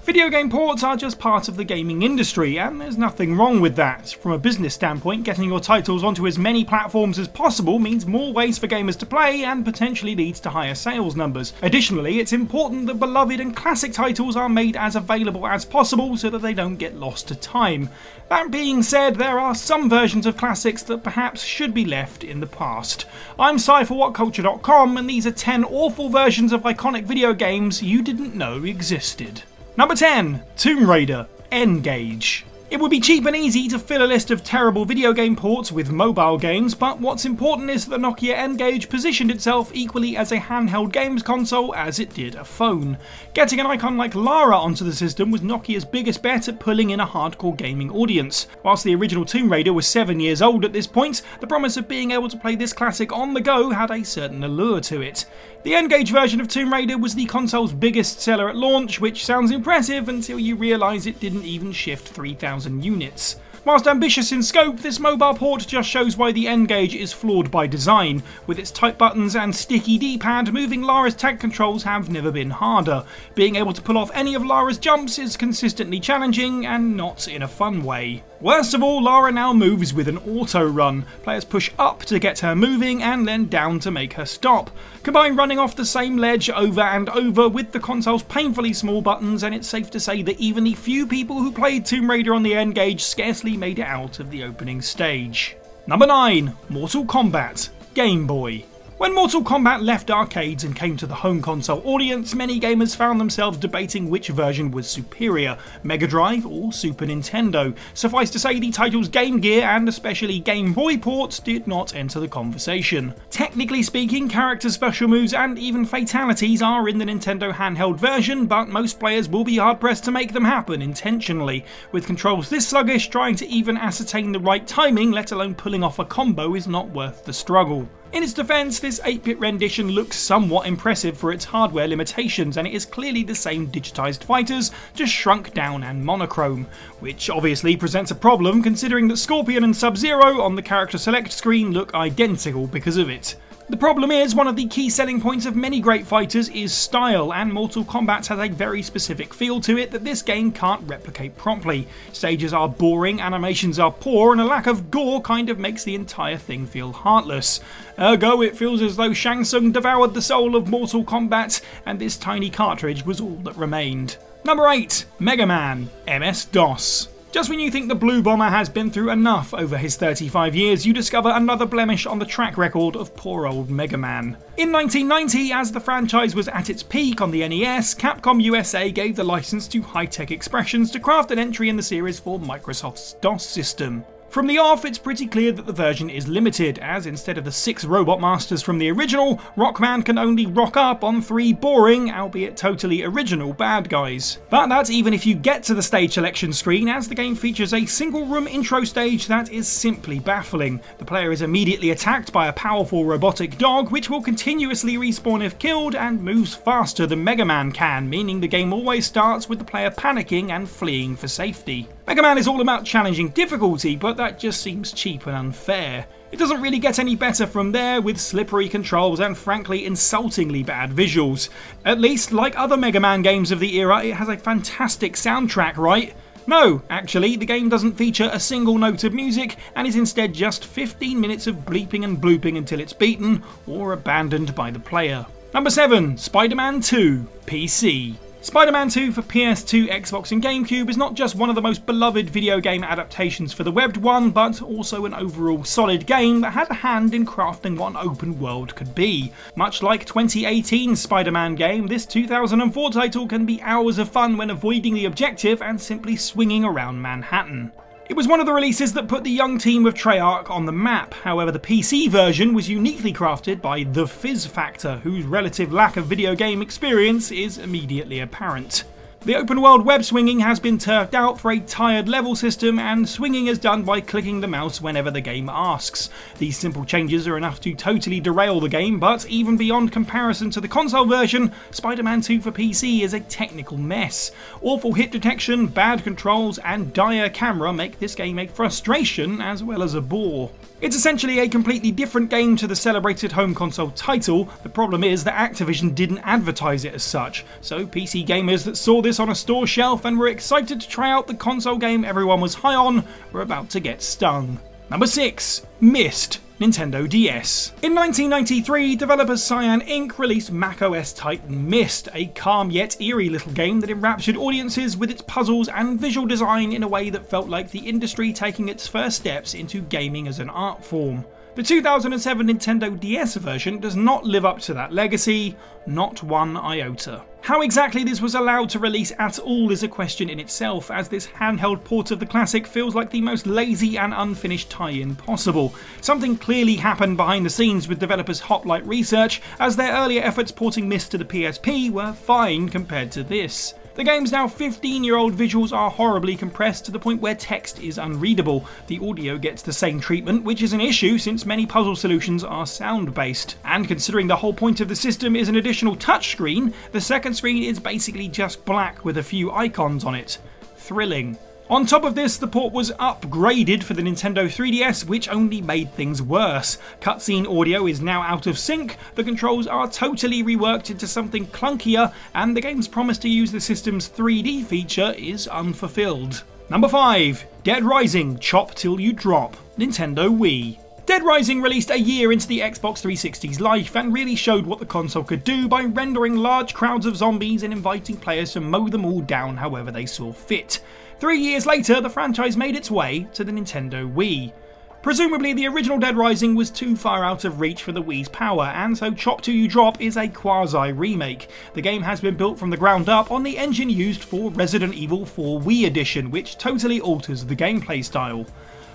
Video game ports are just part of the gaming industry, and there's nothing wrong with that. From a business standpoint, getting your titles onto as many platforms as possible means more ways for gamers to play and potentially leads to higher sales numbers. Additionally, it's important that beloved and classic titles are made as available as possible so that they don't get lost to time. That being said, there are some versions of classics that perhaps should be left in the past. I'm Si for WhatCulture.com, and these are 10 awful versions of iconic video games you didn't know existed. Number 10. Tomb Raider, N-GAGE. It would be cheap and easy to fill a list of terrible video game ports with mobile games, but what's important is that the Nokia N-GAGE positioned itself equally as a handheld games console as it did a phone. Getting an icon like Lara onto the system was Nokia's biggest bet at pulling in a hardcore gaming audience. Whilst the original Tomb Raider was 7 years old at this point, the promise of being able to play this classic on the go had a certain allure to it. The N-GAGE version of Tomb Raider was the console's biggest seller at launch, which sounds impressive until you realise it didn't even shift 3,000 units. Whilst ambitious in scope, this mobile port just shows why the N-GAGE is flawed by design. With its tight buttons and sticky D-pad, moving Lara's tank controls have never been harder. Being able to pull off any of Lara's jumps is consistently challenging, and not in a fun way. Worst of all, Lara now moves with an auto run. Players push up to get her moving and then down to make her stop. Combine running off the same ledge over and over with the console's painfully small buttons, and it's safe to say that even the few people who played Tomb Raider on the N-GAGE scarcely made it out of the opening stage. Number 9. Mortal Kombat, Game Boy. When Mortal Kombat left arcades and came to the home console audience, many gamers found themselves debating which version was superior, Mega Drive or Super Nintendo. Suffice to say, the title's Game Gear and especially Game Boy ports did not enter the conversation. Technically speaking, character special moves and even fatalities are in the Nintendo handheld version, but most players will be hard pressed to make them happen intentionally. With controls this sluggish, trying to even ascertain the right timing, let alone pulling off a combo, is not worth the struggle. In its defence, this 8-bit rendition looks somewhat impressive for its hardware limitations, and it is clearly the same digitised fighters, just shrunk down and monochrome, which obviously presents a problem considering that Scorpion and Sub-Zero on the character select screen look identical because of it. The problem is, one of the key selling points of many great fighters is style, and Mortal Kombat has a very specific feel to it that this game can't replicate properly. Stages are boring, animations are poor, and a lack of gore kind of makes the entire thing feel heartless. Ergo, it feels as though Shang Tsung devoured the soul of Mortal Kombat, and this tiny cartridge was all that remained. Number 8. Mega Man, MS-DOS. Just when you think the Blue Bomber has been through enough over his 35 years, you discover another blemish on the track record of poor old Mega Man. In 1990, as the franchise was at its peak on the NES, Capcom USA gave the license to High-Tech Expressions to craft an entry in the series for Microsoft's DOS system. From the off, it's pretty clear that the version is limited, as instead of the 6 Robot Masters from the original, Rockman can only rock up on 3 boring, albeit totally original, bad guys. But that's even if you get to the stage selection screen, as the game features a single room intro stage that is simply baffling. The player is immediately attacked by a powerful robotic dog, which will continuously respawn if killed, and moves faster than Mega Man can, meaning the game always starts with the player panicking and fleeing for safety. Mega Man is all about challenging difficulty, but that just seems cheap and unfair. It doesn't really get any better from there, with slippery controls and frankly insultingly bad visuals. At least, like other Mega Man games of the era, it has a fantastic soundtrack, right? No, actually, the game doesn't feature a single note of music and is instead just 15 minutes of bleeping and blooping until it's beaten or abandoned by the player. Number 7. Spider-Man 2, PC. Spider-Man 2 for PS2, Xbox and GameCube is not just one of the most beloved video game adaptations for the webbed one, but also an overall solid game that had a hand in crafting what an open world could be. Much like 2018's Spider-Man game, this 2004 title can be hours of fun when avoiding the objective and simply swinging around Manhattan. It was one of the releases that put the young team of Treyarch on the map. However, the PC version was uniquely crafted by the Fizz Factor, whose relative lack of video game experience is immediately apparent. The open world web swinging has been turfed out for a tired level system, and swinging is done by clicking the mouse whenever the game asks. These simple changes are enough to totally derail the game, but even beyond comparison to the console version, Spider-Man 2 for PC is a technical mess. Awful hit detection, bad controls and dire camera make this game a frustration as well as a bore. It's essentially a completely different game to the celebrated home console title. The problem is that Activision didn't advertise it as such, so PC gamers that saw this on a store shelf and were excited to try out the console game everyone was high on were about to get stung. Number 6. MYST, Nintendo DS. In 1993, developers Cyan Inc. released macOS Titan MYST, a calm yet eerie little game that enraptured audiences with its puzzles and visual design in a way that felt like the industry taking its first steps into gaming as an art form. The 2007 Nintendo DS version does not live up to that legacy, not one iota. How exactly this was allowed to release at all is a question in itself, as this handheld port of the classic feels like the most lazy and unfinished tie-in possible. Something clearly happened behind the scenes with developers Hotlight Research, as their earlier efforts porting MYST to the PSP were fine compared to this. The game's now 15-year-old visuals are horribly compressed to the point where text is unreadable. The audio gets the same treatment, which is an issue since many puzzle solutions are sound-based. And considering the whole point of the system is an additional touchscreen, the second screen is basically just black with a few icons on it. Thrilling. On top of this, the port was upgraded for the Nintendo 3DS, which only made things worse. Cutscene audio is now out of sync, the controls are totally reworked into something clunkier, and the game's promise to use the system's 3D feature is unfulfilled. Number 5. Dead Rising: Chop Till You Drop, Nintendo Wii. Dead Rising released a year into the Xbox 360's life and really showed what the console could do by rendering large crowds of zombies and inviting players to mow them all down however they saw fit. 3 years later, the franchise made its way to the Nintendo Wii. Presumably, the original Dead Rising was too far out of reach for the Wii's power, and so Chop Till You Drop is a quasi-remake. The game has been built from the ground up on the engine used for Resident Evil 4 Wii Edition, which totally alters the gameplay style.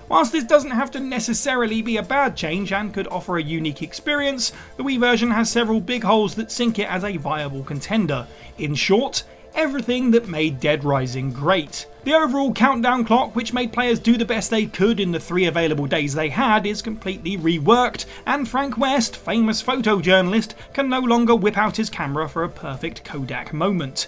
Whilst this doesn't have to necessarily be a bad change and could offer a unique experience, the Wii version has several big holes that sink it as a viable contender. In short, everything that made Dead Rising great. The overall countdown clock, which made players do the best they could in the 3 available days they had, is completely reworked, and Frank West, famous photojournalist, can no longer whip out his camera for a perfect Kodak moment.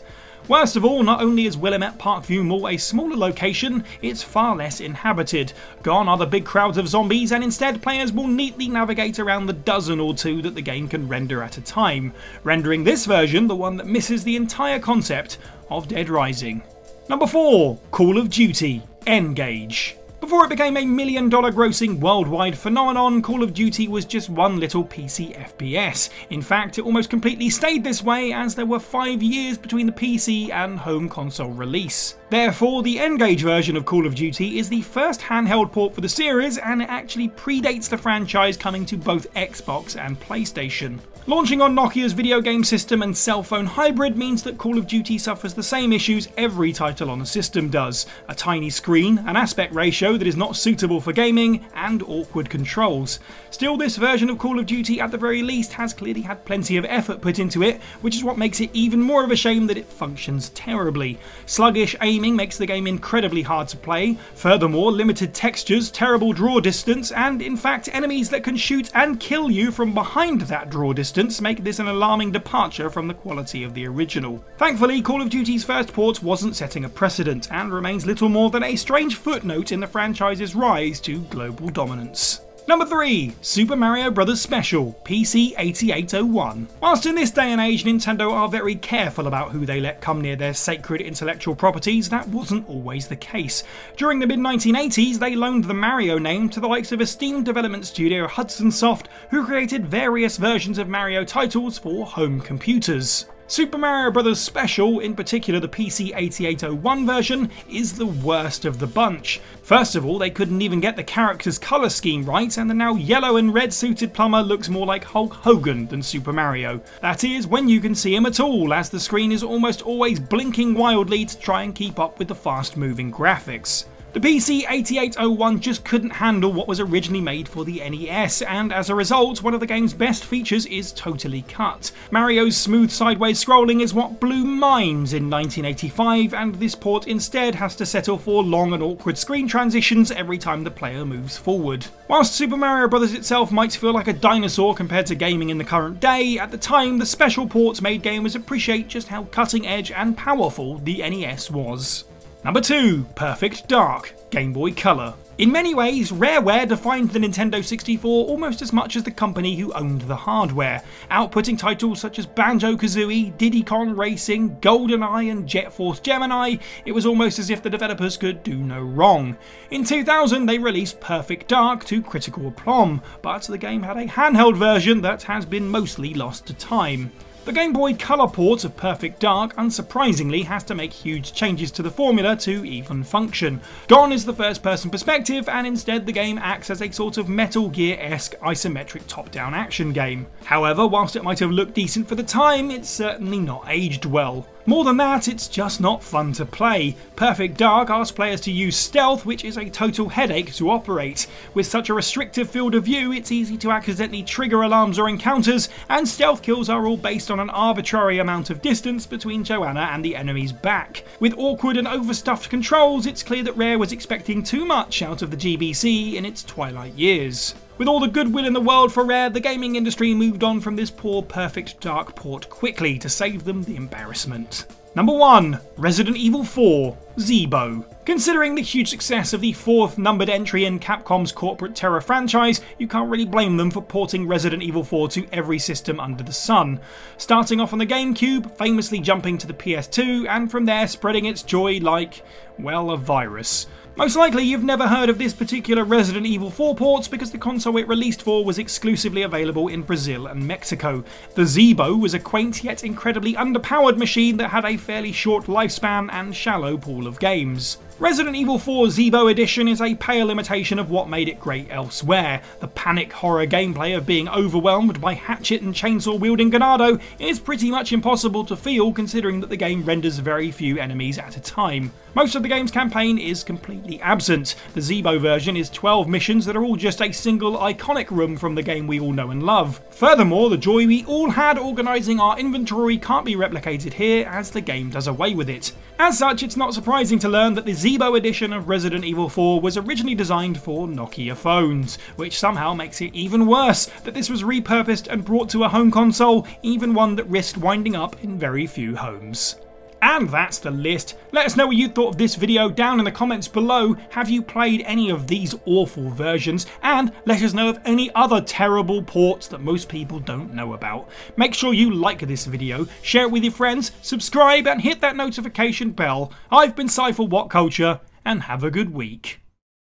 Worst of all, not only is Willamette Parkview Mall a smaller location, it's far less inhabited. Gone are the big crowds of zombies, and instead players will neatly navigate around the dozen or two that the game can render at a time, rendering this version the one that misses the entire concept of Dead Rising. Number 4. Call of Duty: N-GAGE. Before it became a $1 million grossing worldwide phenomenon, Call of Duty was just one little PC FPS. In fact, it almost completely stayed this way, as there were 5 years between the PC and home console release. Therefore, the N-GAGE version of Call of Duty is the first handheld port for the series, and it actually predates the franchise coming to both Xbox and PlayStation. Launching on Nokia's video game system and cell phone hybrid means that Call of Duty suffers the same issues every title on the system does: a tiny screen, an aspect ratio that is not suitable for gaming, and awkward controls. Still, this version of Call of Duty at the very least has clearly had plenty of effort put into it, which is what makes it even more of a shame that it functions terribly. Sluggish aiming makes the game incredibly hard to play. Furthermore, limited textures, terrible draw distance, and in fact enemies that can shoot and kill you from behind that draw distance make this an alarming departure from the quality of the original. Thankfully, Call of Duty's first port wasn't setting a precedent, and remains little more than a strange footnote in the franchise's rise to global dominance. Number 3. Super Mario Bros. Special, PC 8801. Whilst in this day and age Nintendo are very careful about who they let come near their sacred intellectual properties, that wasn't always the case. During the mid-1980s, they loaned the Mario name to the likes of esteemed development studio Hudson Soft, who created various versions of Mario titles for home computers. Super Mario Bros. Special, in particular the PC 8801 version, is the worst of the bunch. First of all, they couldn't even get the character's colour scheme right, and the now yellow and red suited plumber looks more like Hulk Hogan than Super Mario. That is, when you can see him at all, as the screen is almost always blinking wildly to try and keep up with the fast moving graphics. The PC 8801 just couldn't handle what was originally made for the NES, and as a result, one of the game's best features is totally cut. Mario's smooth sideways scrolling is what blew minds in 1985, and this port instead has to settle for long and awkward screen transitions every time the player moves forward. Whilst Super Mario Bros. Itself might feel like a dinosaur compared to gaming in the current day, at the time the special ports made gamers appreciate just how cutting edge and powerful the NES was. Number 2. Perfect Dark, Game Boy Color. In many ways, Rareware defined the Nintendo 64 almost as much as the company who owned the hardware, outputting titles such as Banjo-Kazooie, Diddy Kong Racing, GoldenEye and Jet Force Gemini. It was almost as if the developers could do no wrong. In 2000 they released Perfect Dark to critical aplomb, but the game had a handheld version that has been mostly lost to time. The Game Boy Color port of Perfect Dark, unsurprisingly, has to make huge changes to the formula to even function. Gone is the first-person perspective, and instead the game acts as a sort of Metal Gear-esque isometric top-down action game. However, whilst it might have looked decent for the time, it's certainly not aged well. More than that, it's just not fun to play. Perfect Dark asks players to use stealth, which is a total headache to operate. With such a restrictive field of view, it's easy to accidentally trigger alarms or encounters, and stealth kills are all based on an arbitrary amount of distance between Joanna and the enemy's back. With awkward and overstuffed controls, it's clear that Rare was expecting too much out of the GBC in its twilight years. With all the goodwill in the world for Rare, the gaming industry moved on from this poor Perfect Dark port quickly to save them the embarrassment. Number 1. Resident Evil 4 ZEEBO. Considering the huge success of the 4th numbered entry in Capcom's corporate terror franchise, you can't really blame them for porting Resident Evil 4 to every system under the sun. Starting off on the GameCube, famously jumping to the PS2, and from there spreading its joy like, well, a virus. Most likely you've never heard of this particular Resident Evil 4 port because the console it released for was exclusively available in Brazil and Mexico. The ZEEBO was a quaint yet incredibly underpowered machine that had a fairly short lifespan and shallow pool of games. Resident Evil 4 ZEEBO Edition is a pale imitation of what made it great elsewhere. The panic horror gameplay of being overwhelmed by hatchet and chainsaw wielding Ganado is pretty much impossible to feel considering that the game renders very few enemies at a time. Most of the game's campaign is completely absent. The ZEEBO version is 12 missions that are all just a single iconic room from the game we all know and love. Furthermore, the joy we all had organising our inventory can't be replicated here as the game does away with it. As such, it's not surprising to learn that the ZEEBO edition of Resident Evil 4 was originally designed for Nokia phones, which somehow makes it even worse that this was repurposed and brought to a home console, even one that risked winding up in very few homes. And that's the list. Let us know what you thought of this video down in the comments below. Have you played any of these awful versions? And let us know of any other terrible ports that most people don't know about. Make sure you like this video, share it with your friends, subscribe and hit that notification bell. I've been Cy for WhatCulture, and have a good week.